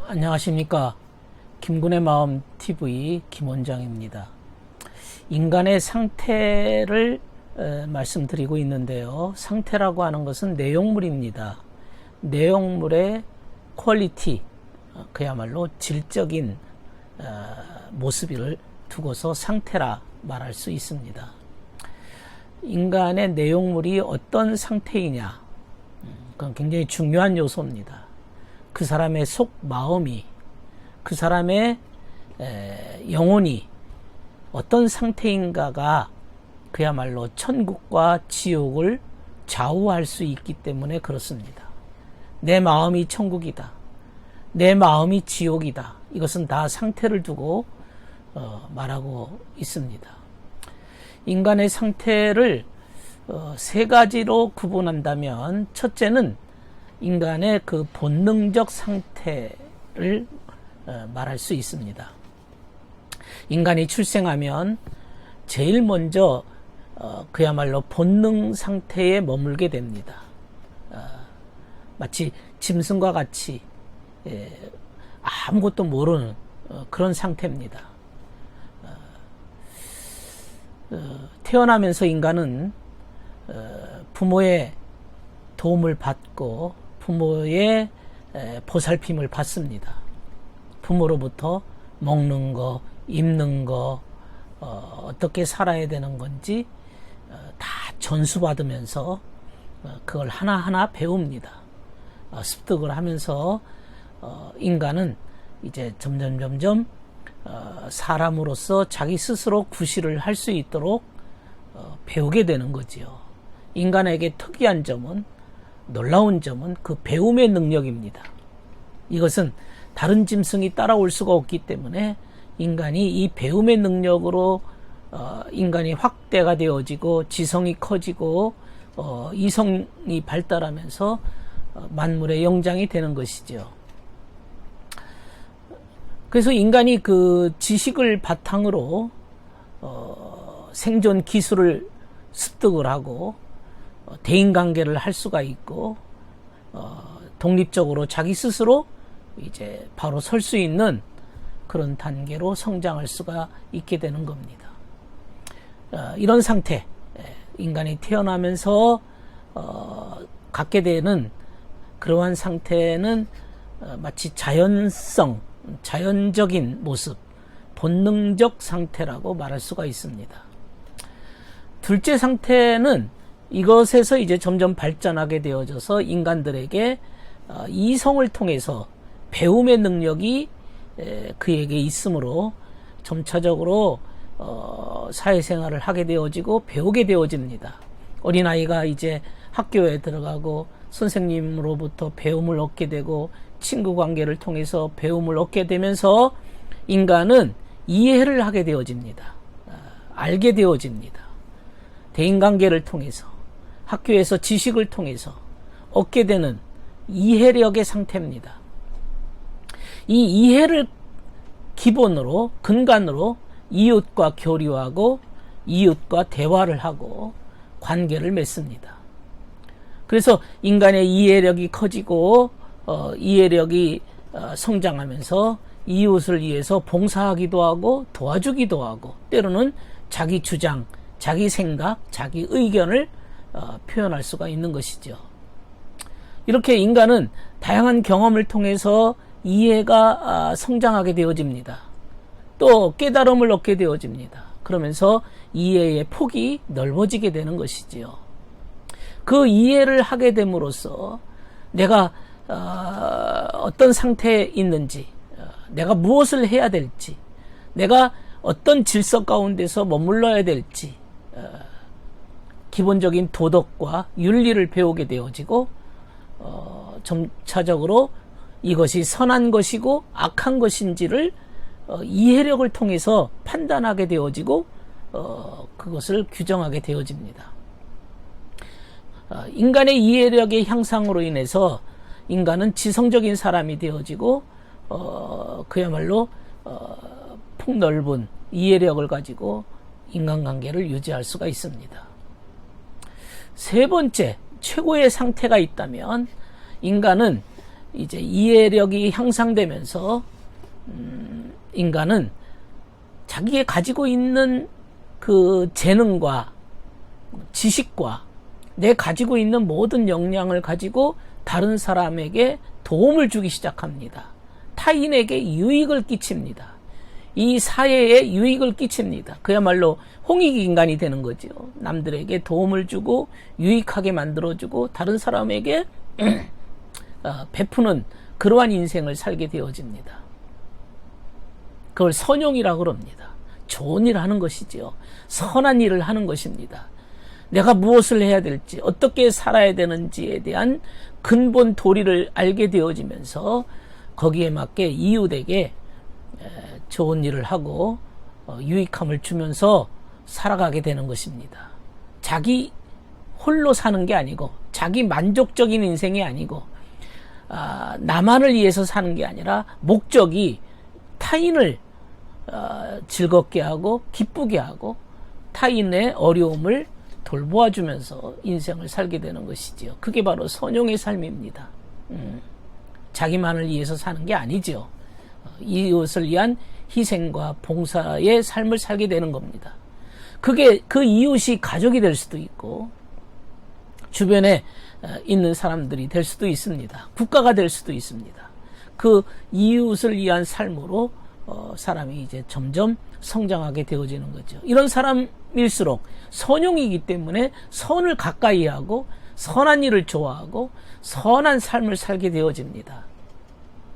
안녕하십니까. 김군의 마음 TV 김원장입니다. 인간의 상태를 말씀드리고 있는데요. 상태라고 하는 것은 내용물입니다. 내용물의 퀄리티, 그야말로 질적인 모습을 두고서 상태라 말할 수 있습니다. 인간의 내용물이 어떤 상태이냐, 그건 굉장히 중요한 요소입니다. 그 사람의 속 마음이, 그 사람의 영혼이 어떤 상태인가가 그야말로 천국과 지옥을 좌우할 수 있기 때문에 그렇습니다. 내 마음이 천국이다, 내 마음이 지옥이다, 이것은 다 상태를 두고 말하고 있습니다. 인간의 상태를 세 가지로 구분한다면, 첫째는 인간의 그 본능적 상태를 말할 수 있습니다. 인간이 출생하면 제일 먼저 그야말로 본능 상태에 머물게 됩니다. 마치 짐승과 같이 아무것도 모르는 그런 상태입니다. 태어나면서 인간은 부모의 도움을 받고 부모의 보살핌을 받습니다. 부모로부터 먹는 거, 입는 거, 어떻게 살아야 되는 건지 다 전수받으면서 그걸 하나하나 배웁니다. 습득을 하면서 인간은 이제 점점 사람으로서 자기 스스로 구실을 할 수 있도록 배우게 되는 거지요. 인간에게 특이한 점은, 놀라운 점은 그 배움의 능력입니다. 이것은 다른 짐승이 따라올 수가 없기 때문에 인간이 이 배움의 능력으로 인간이 확대가 되어지고 지성이 커지고 이성이 발달하면서 만물의 영장이 되는 것이죠. 그래서 인간이 그 지식을 바탕으로 생존 기술을 습득을 하고 대인관계를 할 수가 있고 독립적으로 자기 스스로 이제 바로 설 수 있는 그런 단계로 성장할 수가 있게 되는 겁니다. 이런 상태, 인간이 태어나면서 갖게 되는 그러한 상태는 마치 자연적인 모습, 본능적 상태라고 말할 수가 있습니다. 둘째 상태는 이것에서 이제 점점 발전하게 되어져서 인간들에게 이성을 통해서 배움의 능력이 그에게 있으므로 점차적으로 사회생활을 하게 되어지고 배우게 되어집니다. 어린아이가 이제 학교에 들어가고 선생님으로부터 배움을 얻게 되고 친구 관계를 통해서 배움을 얻게 되면서 인간은 이해를 하게 되어집니다. 알게 되어집니다. 대인관계를 통해서, 학교에서 지식을 통해서 얻게 되는 이해력의 상태입니다. 이 이해를 기본으로, 근간으로 이웃과 교류하고 이웃과 대화를 하고 관계를 맺습니다. 그래서 인간의 이해력이 커지고 이해력이 성장하면서 이웃을 위해서 봉사하기도 하고 도와주기도 하고, 때로는 자기 주장, 자기 생각, 자기 의견을 표현할 수가 있는 것이죠. 이렇게 인간은 다양한 경험을 통해서 이해가 성장하게 되어집니다. 또 깨달음을 얻게 되어집니다. 그러면서 이해의 폭이 넓어지게 되는 것이지요. 그 이해를 하게 됨으로써 내가 어떤 상태에 있는지, 내가 무엇을 해야 될지, 내가 어떤 질서 가운데서 머물러야 될지, 기본적인 도덕과 윤리를 배우게 되어지고 점차적으로 이것이 선한 것이고 악한 것인지를 이해력을 통해서 판단하게 되어지고 그것을 규정하게 되어집니다. 인간의 이해력의 향상으로 인해서 인간은 지성적인 사람이 되어지고 그야말로 폭넓은 이해력을 가지고 인간관계를 유지할 수가 있습니다. 세 번째, 최고의 상태가 있다면 인간은 이제 이해력이 향상되면서 인간은 자기가 가지고 있는 그 재능과 지식과 내 가지고 있는 모든 역량을 가지고 다른 사람에게 도움을 주기 시작합니다. 타인에게 유익을 끼칩니다. 이 사회에 유익을 끼칩니다. 그야말로 홍익 인간이 되는 거죠. 남들에게 도움을 주고 유익하게 만들어주고 다른 사람에게 베푸는 그러한 인생을 살게 되어집니다. 그걸 선용이라고 합니다. 좋은 일을 하는 것이지요. 선한 일을 하는 것입니다. 내가 무엇을 해야 될지, 어떻게 살아야 되는지에 대한 근본 도리를 알게 되어지면서 거기에 맞게 이웃에게 좋은 일을 하고 유익함을 주면서 살아가게 되는 것입니다. 자기 홀로 사는 게 아니고, 자기 만족적인 인생이 아니고, 나만을 위해서 사는 게 아니라 목적이 타인을 즐겁게 하고 기쁘게 하고 타인의 어려움을 돌보아주면서 인생을 살게 되는 것이지요. 그게 바로 선용의 삶입니다. 자기만을 위해서 사는 게 아니죠. 이웃을 위한 희생과 봉사의 삶을 살게 되는 겁니다. 그게 그 이웃이 가족이 될 수도 있고 주변에 있는 사람들이 될 수도 있습니다. 국가가 될 수도 있습니다. 그 이웃을 위한 삶으로 사람이 이제 점점 성장하게 되어지는 거죠. 이런 사람일수록 선용이기 때문에 선을 가까이 하고 선한 일을 좋아하고 선한 삶을 살게 되어집니다.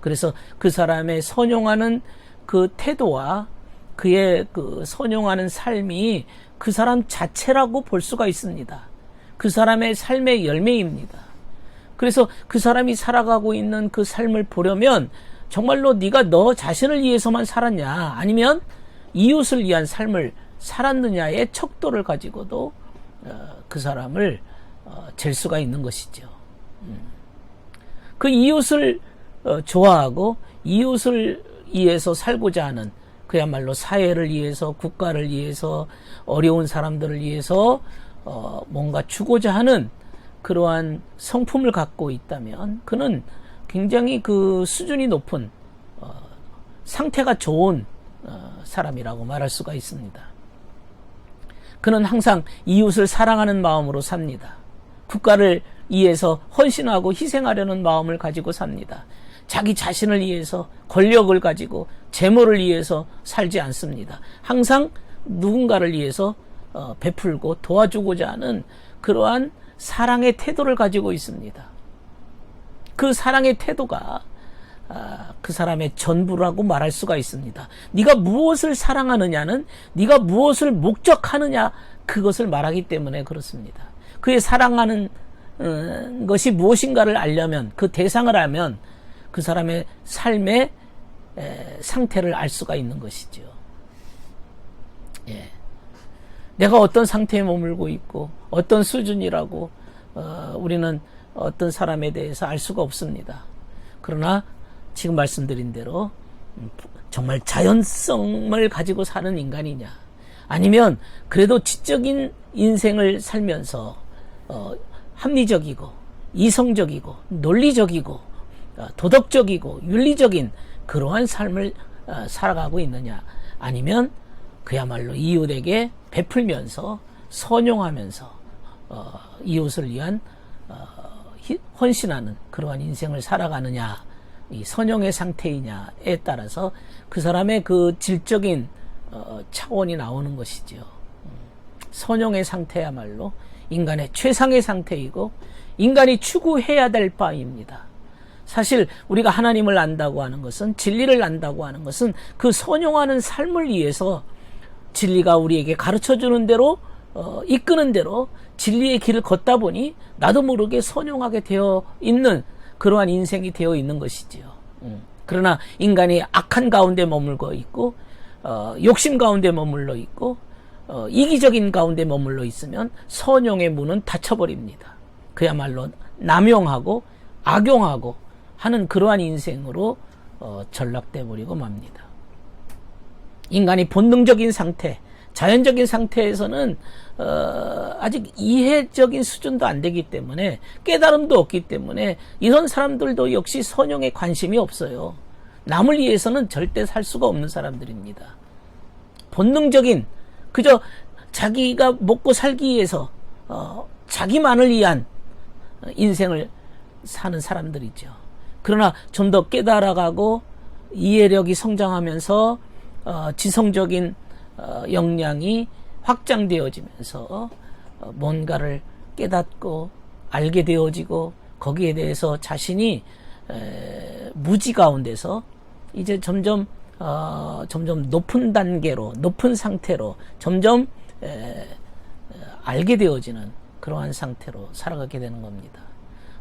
그래서 그 사람의 선용하는 그 태도와 그의 그 선용하는 삶이 그 사람 자체라고 볼 수가 있습니다. 그 사람의 삶의 열매입니다. 그래서 그 사람이 살아가고 있는 그 삶을 보려면 정말로 네가 너 자신을 위해서만 살았냐 아니면 이웃을 위한 삶을 살았느냐의 척도를 가지고도 그 사람을 잴 수가 있는 것이죠. 그 이웃을 좋아하고 이웃을 위해서 살고자 하는 그야말로 사회를 위해서 국가를 위해서 어려운 사람들을 위해서 뭔가 주고자 하는 그러한 성품을 갖고 있다면 그는 굉장히 그 수준이 높은 상태가 좋은 사람이라고 말할 수가 있습니다. 그는 항상 이웃을 사랑하는 마음으로 삽니다. 국가를 위해서 헌신하고 희생하려는 마음을 가지고 삽니다. 자기 자신을 위해서 권력을 가지고 재물을 위해서 살지 않습니다. 항상 누군가를 위해서 베풀고 도와주고자 하는 그러한 사랑의 태도를 가지고 있습니다. 그 사랑의 태도가 그 사람의 전부라고 말할 수가 있습니다. 네가 무엇을 사랑하느냐는 네가 무엇을 목적하느냐 그것을 말하기 때문에 그렇습니다. 그의 사랑하는 것이 무엇인가를 알려면 그 대상을 알면 그 사람의 삶의 상태를 알 수가 있는 것이죠. 예. 내가 어떤 상태에 머물고 있고 어떤 수준이라고 우리는 어떤 사람에 대해서 알 수가 없습니다. 그러나 지금 말씀드린 대로 정말 자연성을 가지고 사는 인간이냐 아니면 그래도 지적인 인생을 살면서 합리적이고 이성적이고 논리적이고 도덕적이고 윤리적인 그러한 삶을 살아가고 있느냐 아니면 그야말로 이웃에게 베풀면서 선용하면서 이웃을 위한 헌신하는 그러한 인생을 살아가느냐 이 선용의 상태이냐에 따라서 그 사람의 그 질적인 차원이 나오는 것이죠. 선용의 상태야말로 인간의 최상의 상태이고 인간이 추구해야 될 바입니다. 사실 우리가 하나님을 안다고 하는 것은 진리를 안다고 하는 것은 그 선용하는 삶을 위해서 진리가 우리에게 가르쳐주는 대로 이끄는 대로 진리의 길을 걷다 보니 나도 모르게 선용하게 되어 있는 그러한 인생이 되어 있는 것이지요. 그러나 인간이 악한 가운데 머물고 있고 욕심 가운데 머물러 있고 이기적인 가운데 머물러 있으면 선용의 문은 닫혀버립니다. 그야말로 남용하고 악용하고 하는 그러한 인생으로 전락돼 버리고 맙니다. 인간이 본능적인 상태, 자연적인 상태에서는 아직 이해적인 수준도 안 되기 때문에 깨달음도 없기 때문에 이런 사람들도 역시 선용에 관심이 없어요. 남을 위해서는 절대 살 수가 없는 사람들입니다. 본능적인 그저 자기가 먹고 살기 위해서 자기만을 위한 인생을 사는 사람들이죠. 그러나 좀 더 깨달아가고 이해력이 성장하면서 지성적인 역량이 확장되어지면서 뭔가를 깨닫고 알게 되어지고 거기에 대해서 자신이 무지 가운데서 이제 점점 높은 단계로 높은 상태로 점점 알게 되어지는 그러한 상태로 살아가게 되는 겁니다.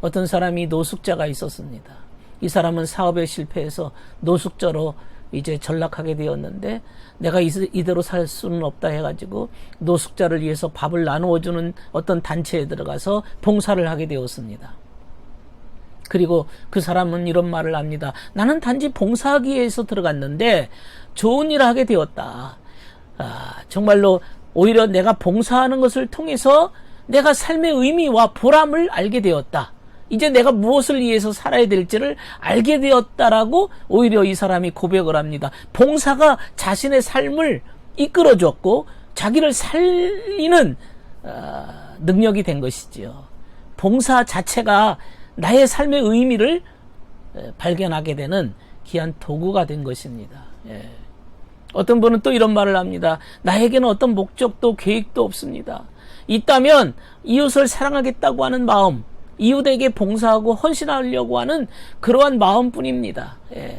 어떤 사람이 노숙자가 있었습니다. 이 사람은 사업에 실패해서 노숙자로 이제 전락하게 되었는데 내가 이대로 살 수는 없다 해가지고 노숙자를 위해서 밥을 나누어주는 어떤 단체에 들어가서 봉사를 하게 되었습니다. 그리고 그 사람은 이런 말을 합니다. 나는 단지 봉사하기 위해서 들어갔는데 좋은 일을 하게 되었다. 정말로 오히려 내가 봉사하는 것을 통해서 내가 삶의 의미와 보람을 알게 되었다. 이제 내가 무엇을 위해서 살아야 될지를 알게 되었다라고 오히려 이 사람이 고백을 합니다. 봉사가 자신의 삶을 이끌어줬고 자기를 살리는 능력이 된 것이지요. 봉사 자체가 나의 삶의 의미를 발견하게 되는 귀한 도구가 된 것입니다. 예. 어떤 분은 또 이런 말을 합니다. 나에게는 어떤 목적도 계획도 없습니다. 있다면 이웃을 사랑하겠다고 하는 마음, 이웃에게 봉사하고 헌신하려고 하는 그러한 마음뿐입니다. 예.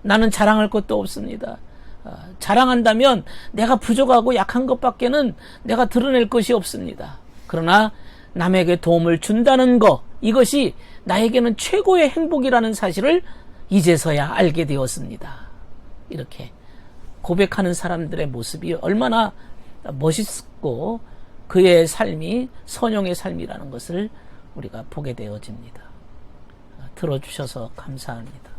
나는 자랑할 것도 없습니다. 자랑한다면 내가 부족하고 약한 것밖에는 내가 드러낼 것이 없습니다. 그러나 남에게 도움을 준다는 것, 이것이 나에게는 최고의 행복이라는 사실을 이제서야 알게 되었습니다. 이렇게 고백하는 사람들의 모습이 얼마나 멋있고 그의 삶이 선용의 삶이라는 것을 우리가 보게 되어집니다. 들어주셔서 감사합니다.